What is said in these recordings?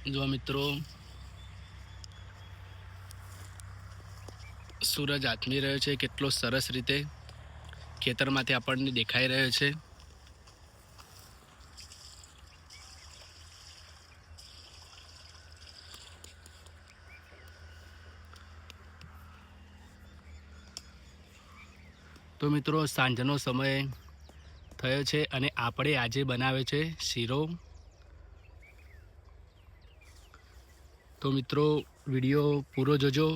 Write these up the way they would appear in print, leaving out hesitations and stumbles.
જો મિત્રો સૂરજ આથમી રહ્યો છે, કેટલો સરસ રીતે ખેતરમાંથી આપણને દેખાઈ રહ્યો છે. તો મિત્રો સાંજનો સમય થયો છે અને આપણે આજે બનાવ્યો છે શીરો. તો મિત્રો વિડીયો પૂરો જોજો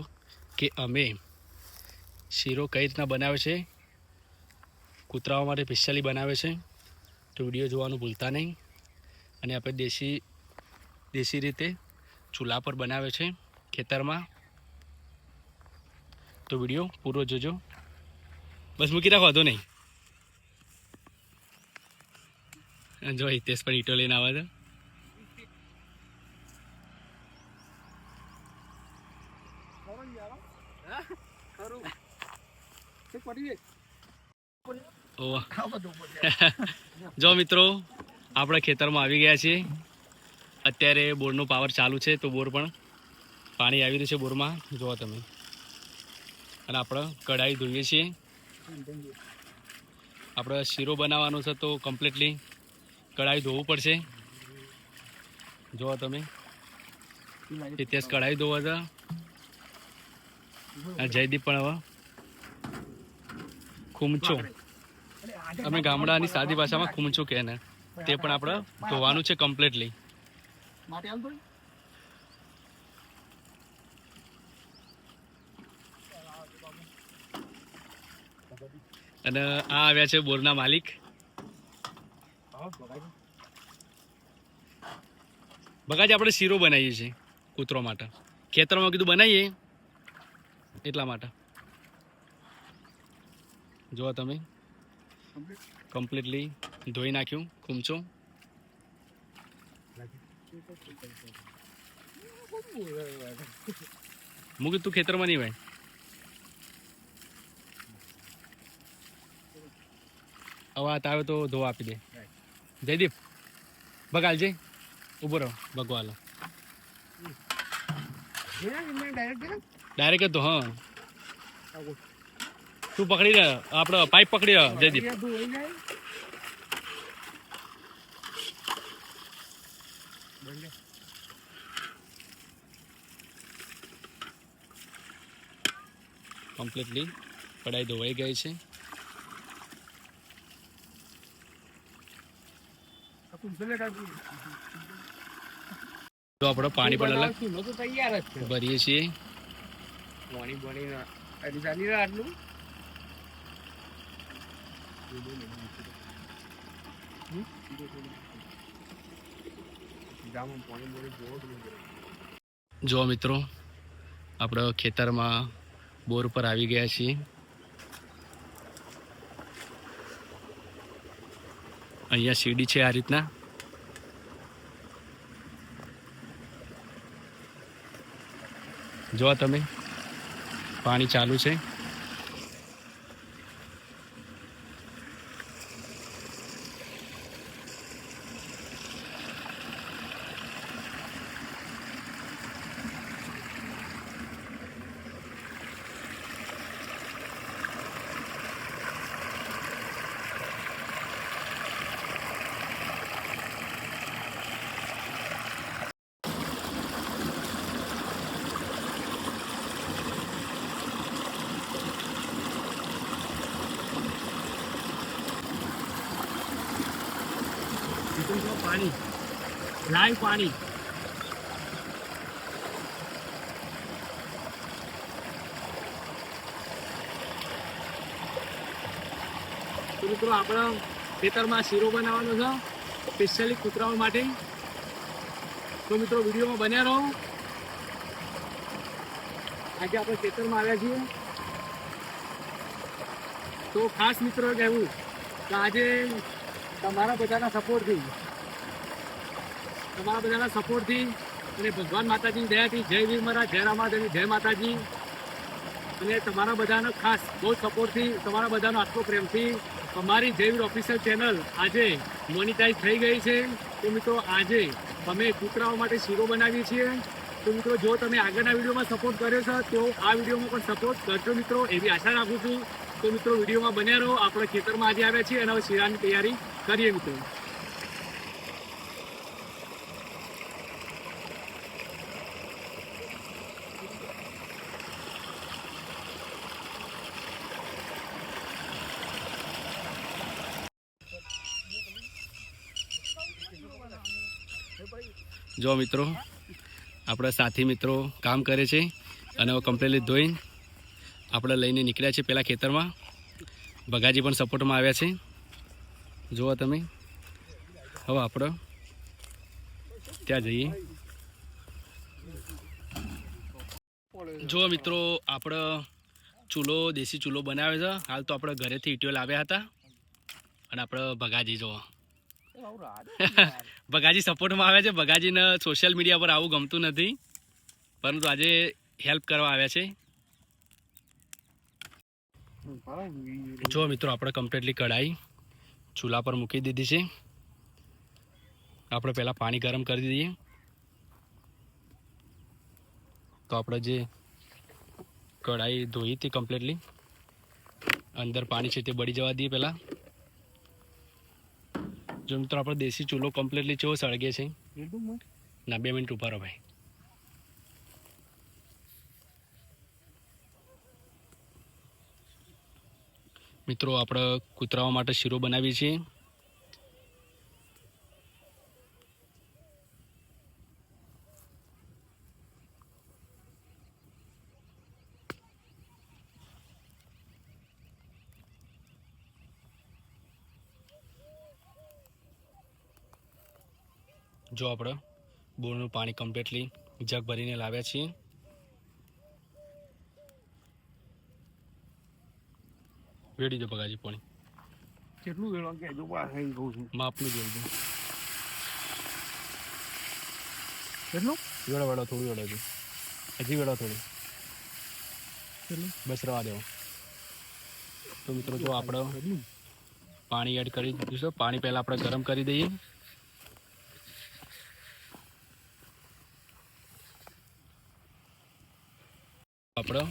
કે અમે શીરો કઈ રીતના બનાવે છે, કૂતરાઓ માટે સ્પેશિયલી બનાવે છે. તો વિડીયો જોવાનું ભૂલતા નહીં. અને આપણે દેશી રીતે ચૂલા પર બનાવે છે ખેતરમાં. તો વિડીયો પૂરો જોજો. બસ મૂકી રાખો, વાંધો નહીં. જો હિતેશ પણ ઈટો લઈને આવે છે. જો મિત્રો આપણે ખેતરમાં આવી ગયા છીએ. અત્યારે બોરનો પાવર ચાલુ છે, તો બોર પણ પાણી આવી રહ્યું છે બોરમાં, જુઓ તમે. અને આપણે કઢાઈ ધોઈએ છીએ. આપણે શીરો બનાવવાનો છે તો કમ્પ્લીટલી કઢાઈ ધોવું પડશે. જુઓ તમે, હિતેશ કઢાઈ ધોવા છે. જયદીપ પણ હવે ખૂમચો, અમે ગામડાની સાદી ભાષામાં ખૂમચો કહે ને, તે પણ આપણે ધોવાનું છે કમ્પ્લીટલી. અને આ આવ્યા છે બોરના માલિક. બગાજ આપણે શીરો બનાવીએ છીએ કૂતરો માટે. ખેતરમાં કીધું બનાવીએ એટલા માટે. જો તમે કમ્પ્લીટલી ધોઈ નાખ્યું ખૂમચો. મૂકી તું ખેતરમાં નહીં ભાઈ. હવે આ તાવે તો ધોવા આપી દે. જયદીપ બગાલજે, ઉભો રહો ભગવાલો. ડાયરેક્ટ તો હા તું પકડી રહ્યો, આપણો પાઇપ પકડી રહ્યો જયદીપ. કમ્પ્લીટલી કઢાઈ ધોવાઈ ગઈ છે. તો આપણે પાણી પણ અલગ ભરીએ છીએ. જો મિત્રો આપણે ખેતરમાં બોર પર આવી ગયા છીએ. અહીંયા સીડી છે આ રીતના. જો તમે પાણી ચાલુ છે. પાણી લાઈવ પાણી. તો મિત્રો આપણા ખેતરમાં શીરો બનાવવાનો છે સ્પેશિયલી કૂતરાઓ માટે. તો મિત્રો વિડીયોમાં બન્યા રહો. આજે આપણે ખેતરમાં આવ્યા છીએ. તો ખાસ મિત્રો કહેવું કે આજે તમારા બધાના સપોર્ટથી અને ભગવાન માતાજીની દયાથી, જય વીર મહારાજ, જય રામાદેવી, જય માતાજી. અને તમારા બધાનો ખાસ બહુ સપોર્ટથી, તમારા બધાનો આટલો પ્રેમથી અમારી જય વીર ઓફિશિયલ ચેનલ આજે મોનિટાઈઝ થઈ ગઈ છે. તો મિત્રો આજે અમે કૂતરાઓ માટે શીરો બનાવીએ છીએ. તો મિત્રો જો તમે આગળના વિડીયોમાં સપોર્ટ કર્યો છે તો આ વિડીયોમાં પણ સપોર્ટ કરજો મિત્રો, એવી આશા રાખું છું. તો મિત્રો વિડીયોમાં બન્યા રહો. આપણે ખેતરમાં આજે આવ્યા છીએ અને હવે શીરાની તૈયારી કરીએ મિત્રો. જો મિત્રો આપણા સાથી મિત્રો કામ કરે છે અને હવે કમ્પ્લીટલી ધોઈ આપણે લઈને નીકળ્યા છે પેલા ખેતરમાં. ભગાજી પણ સપોર્ટમાં આવ્યા છે. જુઓ તમે, હવે આપણે ત્યાં જઈએ. જો મિત્રો આપણે ચૂલો, દેશી ચૂલો બનાવ્યો છે. હાલ તો આપણે ઘરેથી ઈટીઓ લાવ્યા હતા અને આપણે ભગાજી જો ભગાજી સપોર્ટમાં આવ્યા છે. ભગાજીને સોશિયલ મીડિયા પર આવું ગમતું નથી, પરંતુ આજે હેલ્પ કરવા આવ્યા છે. જો મિત્રો આપણે કમ્પ્લીટલી કઢાઈ ચૂલા પર મૂકી દીધી છે. આપણે પહેલાં પાણી ગરમ કરી દઈએ. તો આપણે જે કઢાઈ ધોઈ હતી કમ્પ્લીટલી, અંદર પાણી છે તે બળી જવા દઈએ પહેલાં. જો મિત્રો આપણે દેશી ચૂલો કમ્પ્લીટલી કેવો સળગે છે. ના 2 મિનિટ ઉભા રહો ભાઈ. મિત્રો આપણે કૂતરાઓ માટે શીરો બનાવીએ છીએ. જો આપણે બોરનું પાણી કમ્પ્લીટલી જગ ભરીને લાવ્યા છીએ. વેડી દો ભગાજી પાણી. કેટલું વેળવા કે જો બહાર થઈ ગયું છું. માપનું જોઈ દો. કેટલું વેળો વેળો થોડું વેળો દો. હજી વેળો થોડું. કેટલું બસ રવા દેવો. તો મિત્રો જો આપણે પાણી એડ કરી દીધું છે. પાણી પહેલાં આપણે ગરમ કરી દઈએ. આપણે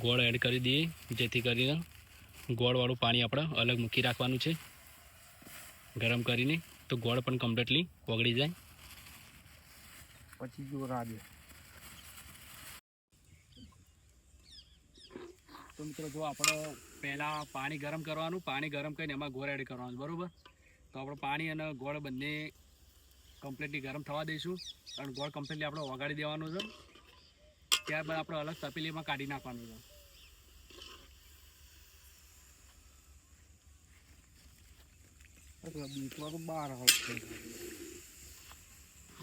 ગોળ એડ કરી દઈએ, જેથી કરીને ગોળવાળું પાણી આપણે અલગ મૂકી રાખવાનું છે ગરમ કરીને, તો ગોળ પણ કમ્પ્લીટલી ઓગળી જાય. પછી જો રાજે તો મિત્રો જો આપણે પહેલાં પાણી ગરમ કરવાનું, પાણી ગરમ કરીને એમાં ગોળ એડ કરવાનું, બરાબર. તો આપણે પાણી અને ગોળ બંને કમ્પ્લીટલી ગરમ થવા દઈશું અને ગોળ કમ્પ્લીટલી આપણે ઓગાળી દેવાનું છે. ત્યારબાદ આપણે અલગ તપેલીમાં કાઢી નાખવાનું છે.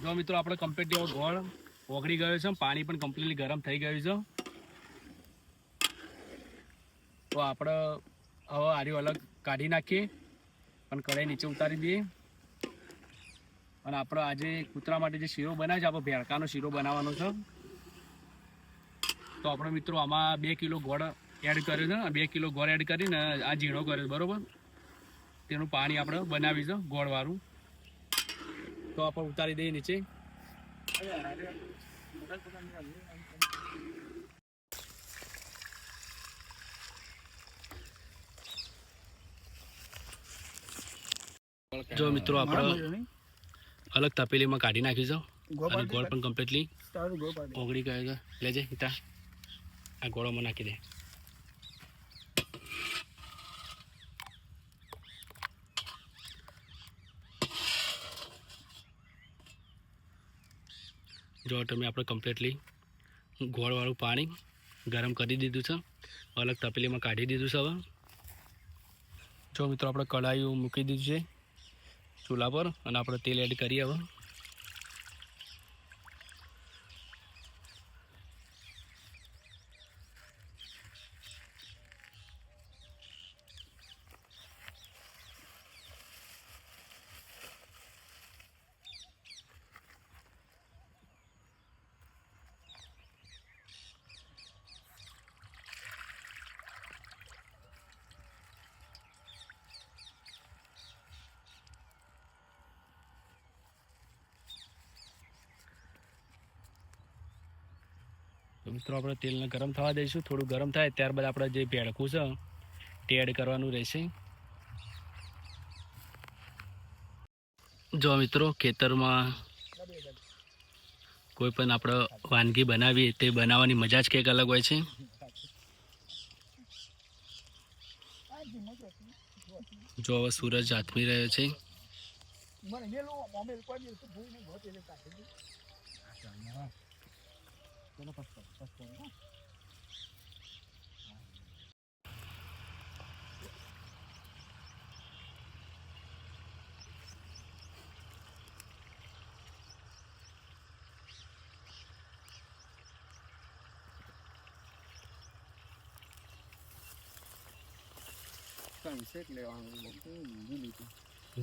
જો મિત્રો આપણે કમ્પ્લીટલી ગોળ ઓગળી ગયો છે, પાણી પણ કમ્પ્લીટલી ગરમ થઈ ગયું છે. તો આપણે હવે આર્યું અલગ કાઢી નાખીએ અને કઢાઈ નીચે ઉતારી દઈએ. અને આપણે આજે કૂતરા માટે જે શીરો બનાવ્યો છે, આપણે ભેળકાનો શીરો બનાવવાનો છે. તો આપણે મિત્રો આમાં 2 કિલો ગોળ એડ કર્યો છે. 2 કિલો ગોળ એડ કરીને આ ઝીણો કર્યો, બરાબર. તેનું પાણી આપણે બનાવીશું ગોળવાળું. તો આપણે ઉતારી દઈએ નીચે. જો મિત્રો આપણે અલગ તપેલીમાં કાઢી નાખીશું અને ગોળ પણ કમ્પ્લીટલી ઓગળી ગયો છે. લેજે હિતા, આ ગોળોમાં નાખી દે. જો તમે આપણે કમ્પ્લીટલી ગોળવાળું પાણી ગરમ કરી દીધું છે, અલગ તપેલીમાં કાઢી દીધું છે. હવે જો મિત્રો આપણે કઢાઈ મૂકી દીધું છે ચૂલા પર અને આપણે તેલ એડ કરીએ. હવે તો મિત્રો આપણે તેલને ગરમ થવા દઈશું. થોડું ગરમ થાય ત્યારબાદ આપણે જે ભેળકું છે તે એડ કરવાનું રહેશે. જો મિત્રો ખેતરમાં કોઈ પણ આપણે વાનગી બનાવીએ તે બનાવવાની મજા જ કંઈક અલગ હોય છે. જો હવે સૂરજ આથમી રહ્યો છે.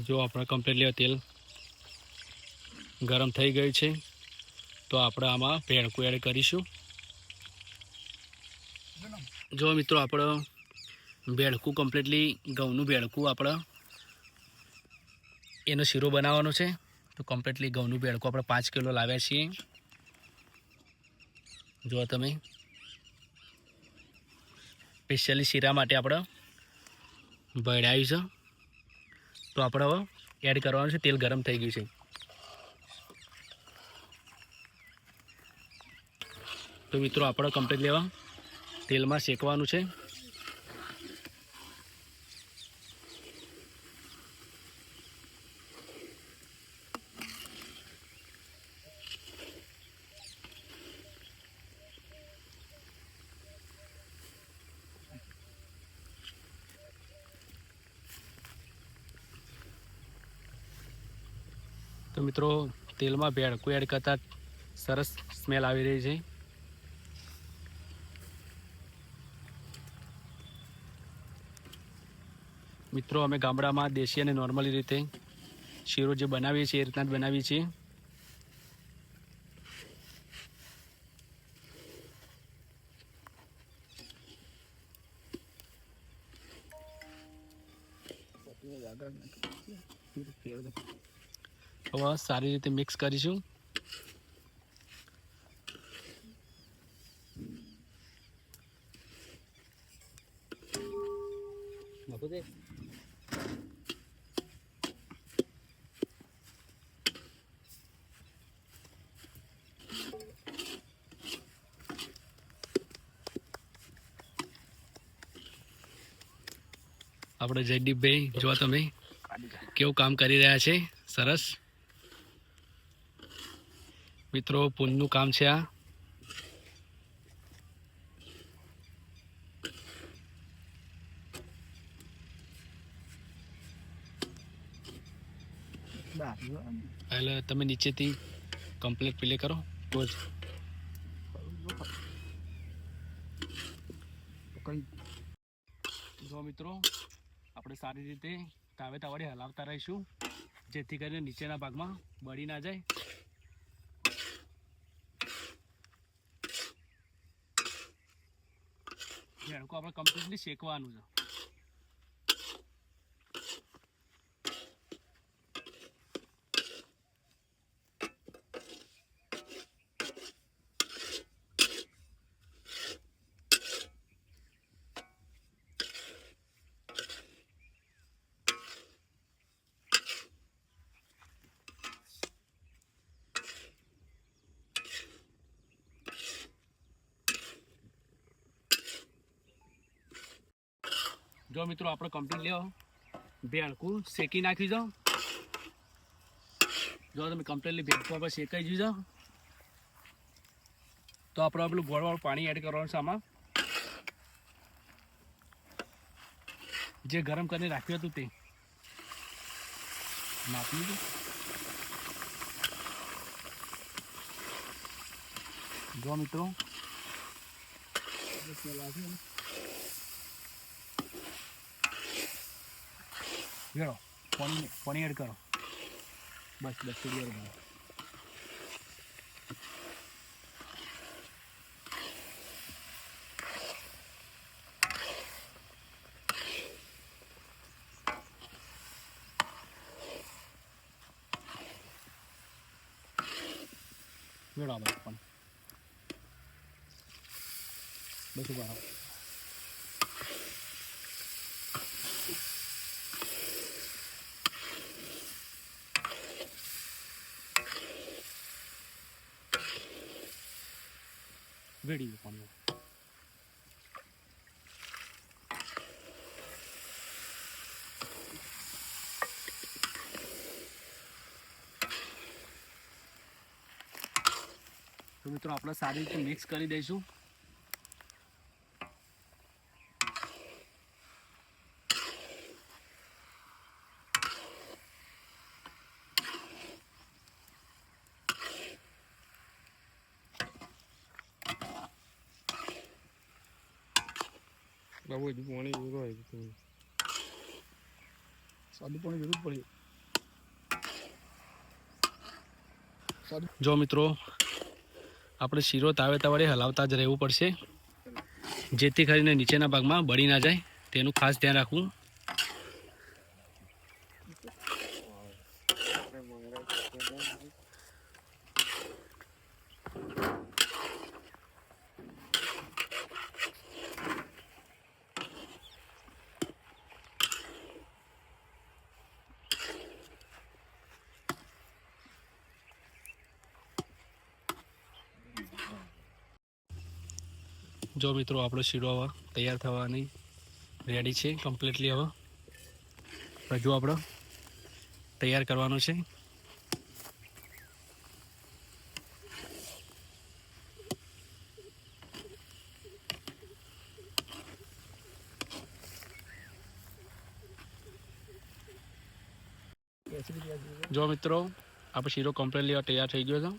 જો આપણે કમ્પ્લીટલી તેલ ગરમ થઈ ગયું છે તો આપણે આમાં ભેળકું એડ કરીશું. જો મિત્રો આપણે ભેળકું કમ્પ્લીટલી ઘઉંનું ભેળકું આપણે એનો શીરો બનાવવાનો છે. તો કમ્પ્લીટલી ઘઉંનું ભેળકું આપણે 5 કિલો લાવ્યા છીએ. જો તમે સ્પેશિયલી શીરા માટે આપણે ભળાવ્યું છે. તો આપણે હવે એડ કરવાનું છે. તેલ ગરમ થઈ ગયું છે. તો મિત્રો આપણે કમ્પ્લીટ લેવા તેલમાં શેકવાનું છે. તો મિત્રો તેલમાં ભેળકું એડ કરતાં સરસ સ્મેલ આવી રહી છે. મિત્રો અમે ગામડામાં દેશી અને નોર્મલી રીતે શીરો જે બનાવીએ છીએ એ રીતના જ બનાવીએ છીએ. હવે સારી રીતે મિક્સ કરીશું. આપણે જયદીપભાઈ જો તમે કેવું કામ કરી રહ્યા છે. સરસ મિત્રો પુણ્યનું કામ છે આ. એટલે તમે નીચેથી કમ્પ્લીટ પ્લે કરો તો જ. જો મિત્રો આપણે સારી રીતે તાવેતા વડે હલાવતા રહીશું જેથી કરીને નીચેના ભાગમાં બળી ના જાય. ભેળકું આપણે કમ્પ્લીટલી શેકવાનું છે. જો મિત્રો આપણે કમ્પ્લીટ લેવો ભેળકું શેકી નાખી જાઓ. જો તમે કમ્પ્લીટલી ભેળકું આપણે શેકાઈ જઈ જાઓ તો આપણે પેલું ગોળવાળું પાણી એડ કરવાનું છે આમાં. જે ગરમ કરીને રાખ્યું હતું તે નાખી દીધું. જો મિત્રો વેળો પાણી એડ કરો. બસ થોડી વાર વેળો બસ પણ બસ ઉભા રહો. વેડી દો પાણી. તો મિત્રો આપણે સારી રીતે મિક્સ કરી દઈશું. બાબુ હજુ પાણી જરૂર હોય તો સાદું પાણી જરૂર પડે. જો મિત્રો આપણે શીરો તાવેતા વડે હલાવતા જ રહેવું પડશે, જેથી કરીને નીચેના ભાગમાં બળી ના જાય, તેનું ખાસ ધ્યાન રાખવું. જો મિત્રો આપણો શીરો હવે તૈયાર થવાની રેડી છે કમ્પ્લીટલી. હવે હજુ આપણો તૈયાર કરવાનો છે. જો મિત્રો આપણો શીરો કમ્પ્લીટલી તૈયાર થઈ ગયો છે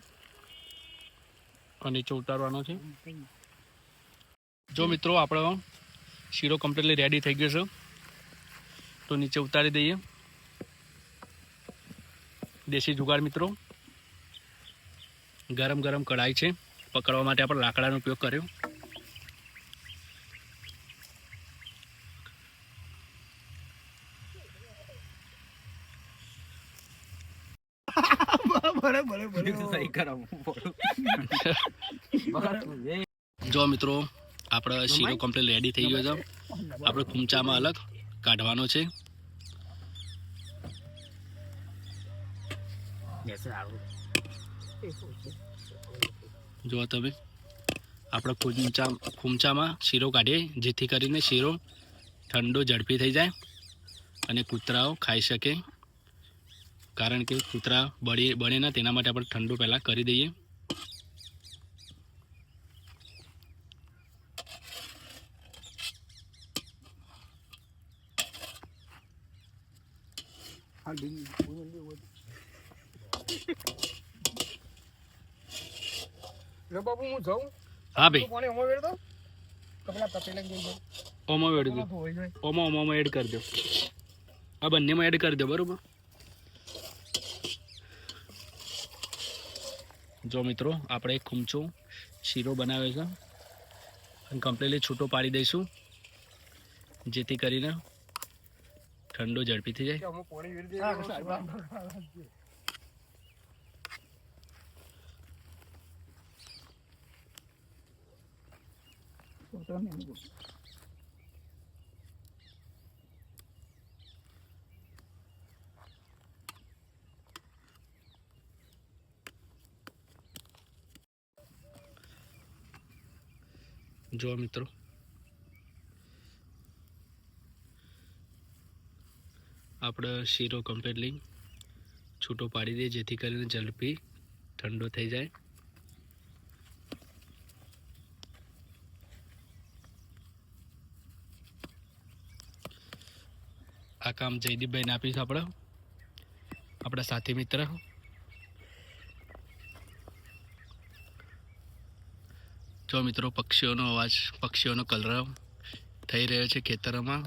અને નીચે ઉતારવાનો છે. જો મિત્રો આપણો શીરો કમ્પ્લીટલી રેડી થઈ ગયો છે, તો નીચે ઉતારી દઈએ. દેશી જુગાડ મિત્રો, ગરમ ગરમ કઢાઈ છે, પકડવા માટે આપણે લાકડાનો ઉપયોગ કર્યો. જો મિત્રો આપણો શીરો કમ્પ્લીટ રેડી થઈ ગયો છે. આપણે ખૂંચામાં અલગ કાઢવાનો છે. જો તમે આપણે ખૂંચામાં શીરો કાઢીએ, જેથી કરીને શીરો ઠંડો ઝડપી થઈ જાય અને કૂતરાઓ ખાઈ શકે. કારણ કે કૂતરા બળે ના, તેના માટે આપણે ઠંડુ પહેલાં કરી દઈએ. બાબુ હું જાઉં. હા ભાઈ, પાણી ઓમાં વેળ દો. કપડા તપેલા લઈ જાઉં. ઓમાં એડ દો, ઓમાં એડ કરી દો. આ બંનેમાં એડ કરી દો, બરોબર. જો મિત્રો આપણે એક ખૂંચો શીરો બનાવ્યો છે અને કમ્પ્લીટલી છૂટો પાડી દઈશું, જેથી કરીને ઠંડો ઝડપી થઈ જાય. જો મિત્રો આપણે શીરો કમ્પ્લીટલી છૂટો પાડી દઈએ, જેથી કરીને ઝડપી ઠંડો થઈ જાય. આ કામ જયદીપભાઈને આપીશું આપણા સાથી મિત્ર. જો મિત્રો પક્ષીઓનો અવાજ, પક્ષીઓનો કલરવ થઈ રહ્યો છે ખેતરોમાં.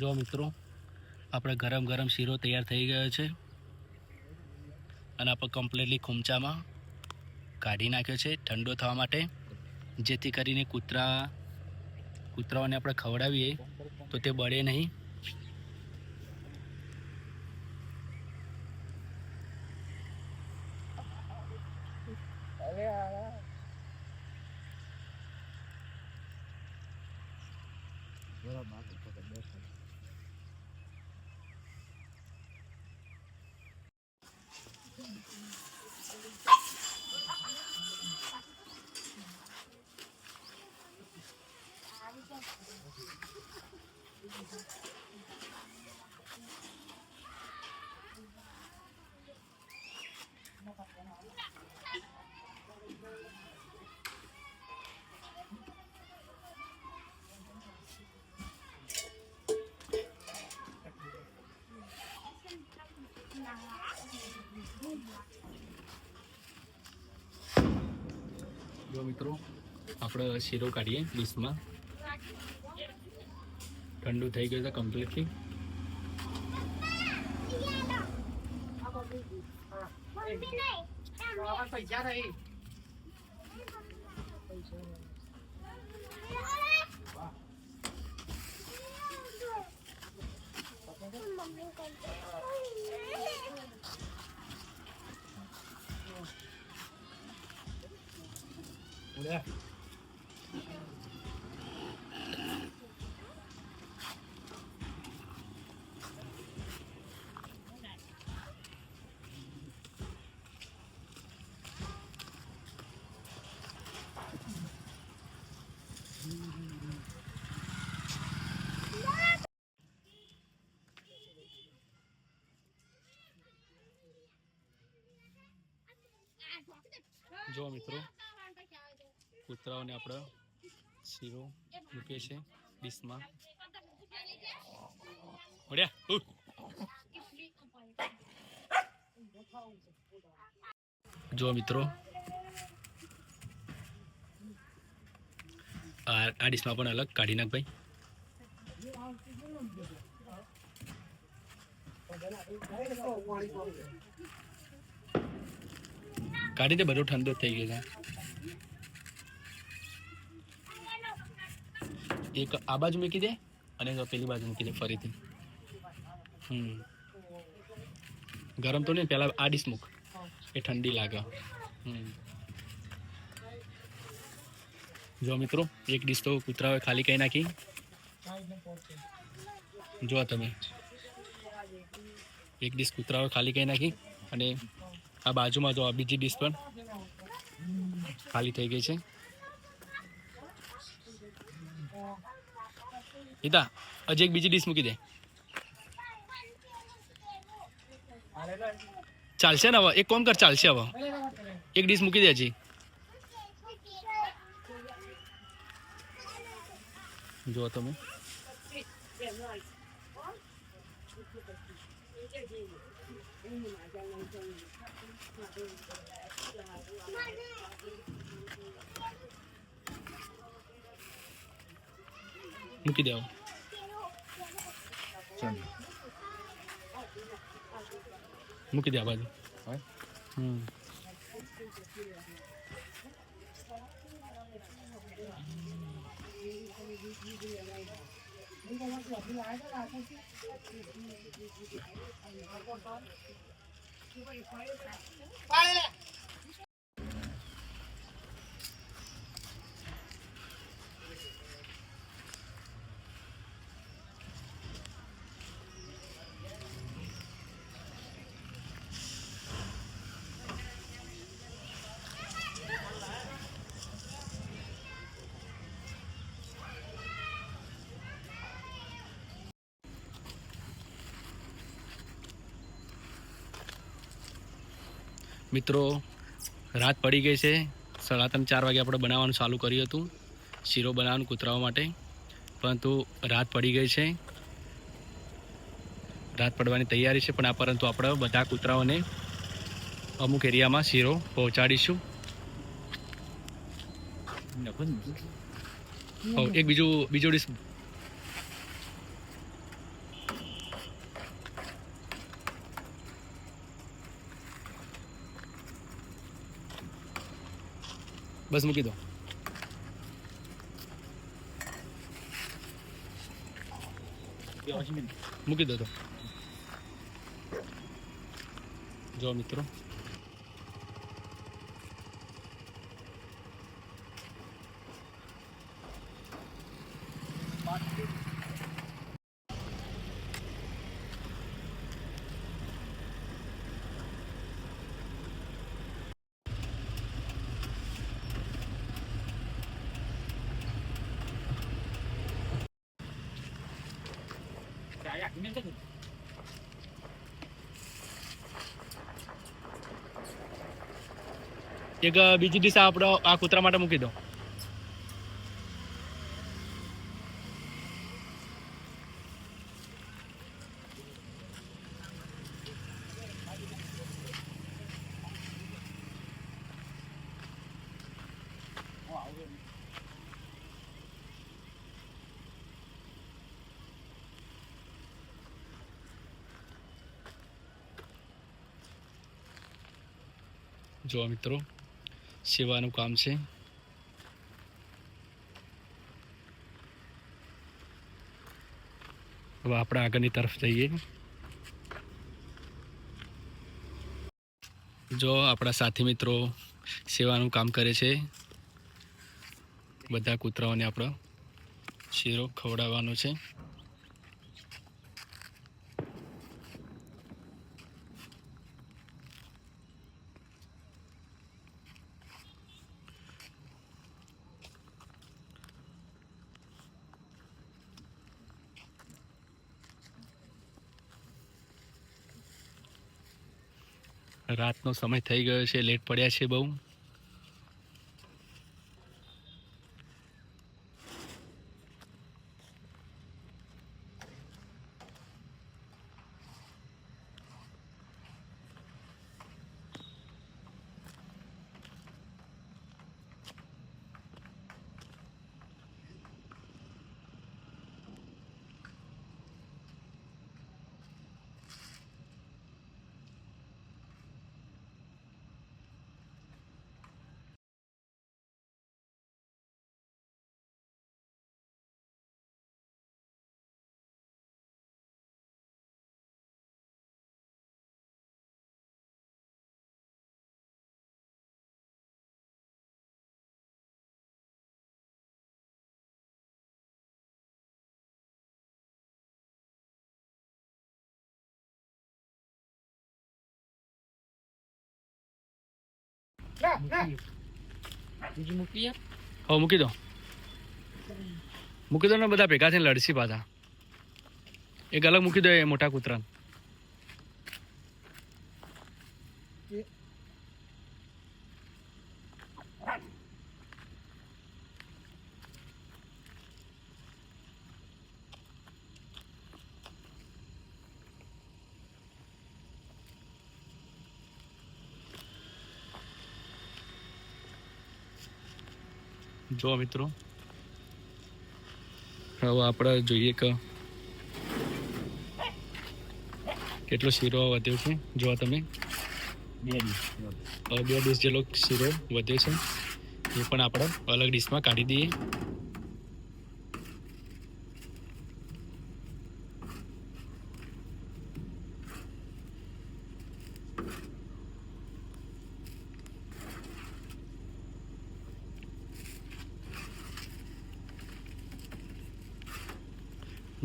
જો મિત્રો આપણે ગરમ ગરમ શીરો તૈયાર થઈ ગયો છે અને આપણે કમ્પ્લીટલી ખૂંચામાં કાઢી નાખ્યો છે ઠંડો થવા માટે, જેથી કરીને કૂતરાઓને આપણે ખવડાવીએ તો તે બળે નહીં. જો મિત્રો આપણે શીરો કાઢીએ ડીશમાં. ઠંડુ થઈ ગયું છે કમ્પ્લીટલી. જો મિત્રો કૂતરાઓને આપણે શીરો મૂકીએ છીએ ડીશમાં. જો મિત્રો આ ડીશમાં પણ અલગ કાઢી નાખ ભાઈ. કાઢી દે, બધો ઠંડો થઈ ગયો છે. એક આ બાજુ મૂકી દે અને પેલી બાજુ મૂકી દે ફરીથી. ગરમ તો નહીં, પહેલા આ ડીશ મૂક, એ ઠંડી લાગે. જો મિત્રો એક ડીશ તો કૂતરાઓએ ખાલી કરી નાખી. જો તમે એક ડીશ કૂતરાઓએ ખાલી કરી નાખી અને આ બાજુમાં જો આ બીજી ડીશ પણ ખાલી થઈ ગઈ છે. ઈતા હજી એક બીજી ડીશ મૂકી દે. ચાલશે ને હવે? એક કોમ કર, ચાલશે હવે. એક ડીશ મૂકી દે હજી. જો તમે મૂકી દેવો. મૂકી દે આ બાજુ. મિત્રો રાત પડી ગઈ છે. 3:30-4 વાગે આપણે બનાવવાનું ચાલુ કર્યું હતું શીરો બનાવવાનું કૂતરાઓ માટે, પરંતુ રાત પડી ગઈ છે. રાત પડવાની તૈયારી છે, પણ આ પરંતુ આપણે બધા કૂતરાઓને અમુક એરિયામાં શીરો પહોંચાડીશું. એક બીજો ડીશ બસ મૂકી દો. મૂકી દો તો. જો મિત્રો એક બીજી ડીશ આપણો આ કૂતરા માટે મૂકી દો. જો મિત્રો સેવાનું કામ છે. હવે આપણે આગળની તરફ જઈએ. જો આપણા સાથી મિત્રો સેવાનું કામ કરે છે. બધા કૂતરાઓને આપણો શીરો ખવડાવવાનો છે. રાતનો સમય થઈ ગયો છે, લેટ પડ્યા છે બહુ. બીજું મૂકી હવે મૂકી દો ને, બધા ભેગા થઈને લડસી પાછા. એક અલગ મૂકી દો એ મોટા કૂતરાને. જો મિત્રો હવે આપણે જોઈએ કે કેટલો શીરો વધ્યો છે. જો તમે 2 ડીશ જેટલો શીરો વધ્યો છે. એ પણ આપણે અલગ ડીશમાં કાઢી દઈએ.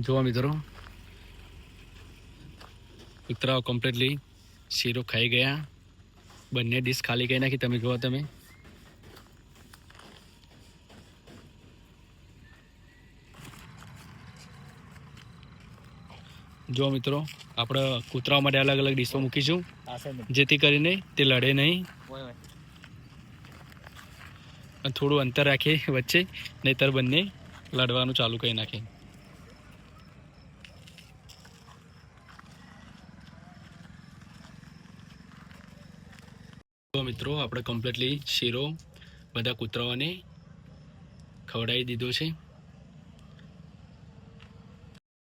જુઓ મિત્રો કૂતરાઓ કમ્પ્લીટલી શીરો ખાઈ ગયા. બંને ડીશ ખાલી કરી નાખી. તમે જુઓ તમે જો મિત્રો આપણે કૂતરાઓ માટે અલગ અલગ ડીશો મૂકીશું જેથી કરીને તે લડે નહીં. અને થોડું અંતર રાખીએ વચ્ચે, નહીંતર બંને લડવાનું ચાલુ કરી નાખે. તો મિત્રો આપણે કમ્પ્લીટલી શીરો બધા કૂતરાઓને ખવડાવી દીધો છે.